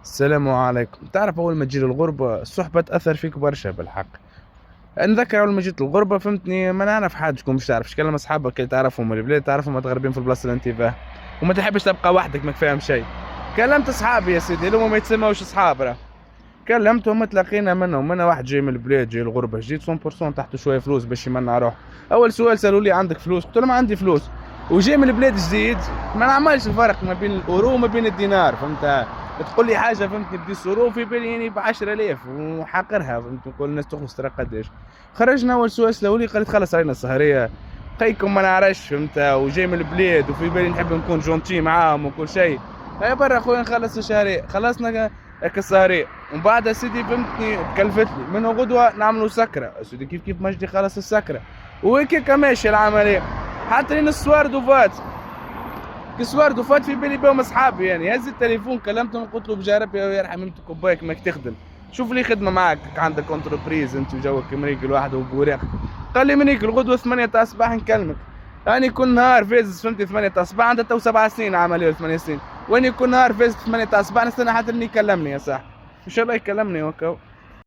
السلام عليكم. تعرف اول ما تجي للغربه الصحبه تاثر فيك برشا بالحق. نذكر اول ما جيت للغربه فهمتني، ما نعرف حد شكون باش تعرف كلم اصحابك اللي تعرفهم من البلاد، تعرفهم متغربين في البلاصه اللي انت فيها، وما تحبش تبقى وحدك ما فاهم شيء. كلمت اصحابي يا سيدي، اللي هم ما يتسموش اصحاب راه. كلمتهم تلاقينا منهم، انا واحد جاي من البلاد، جاي الغربه جديد 100% تحت شويه فلوس باش يمنع روح. اول سؤال سالوا لي عندك فلوس؟ قلت لهم عندي فلوس. وجاي من البلاد جديد، ما نعملش الفرق ما بين الاورو وما بين الدينار، فهمت؟ تقول لي حاجه فهمتني بديس اورو في بالي يعني ب 10000 وحاقرها، فهمت؟ نقول الناس تخلص ترى قداش. خرجنا اول سؤال سالوا لي، قالت خلص علينا السهريه، خيكم ما نعرفش فهمت، وجاي من البلاد وفي بالي نحب نكون جونتي معاهم وكل شيء. هيا برا خويا نخلص الشهرية، خلصنا السهرية. ومن بعد سيدي فهمتني تكلفت لي منه غدوة نعملوا سكرة، سيدي كيف مجدي خلص السكرة، وهيك ماشي العملية. حتى لين السوار دوفات، كسوار دوفات في بالي بهم اصحابي، يعني هز التليفون كلمتهم قلت له بجارب يا يرحم امتك وبايك ماك تخدم، شوف لي خدمة معاك، عندك انتربريز انت وجوك مريقل واحد وبوريق. قال لي منيك الغدوة 8 تاع الصباح نكلمك. اني كل نهار فاز فهمتي 8 تاع الصباح، عندها تو 7 سنين عملية 8 سنين، واني كل نهار فاز 8 تاع الصباح نستنى حتى اللي يكلمني يا صاحبي. ان شاء الله يكلمني وكا.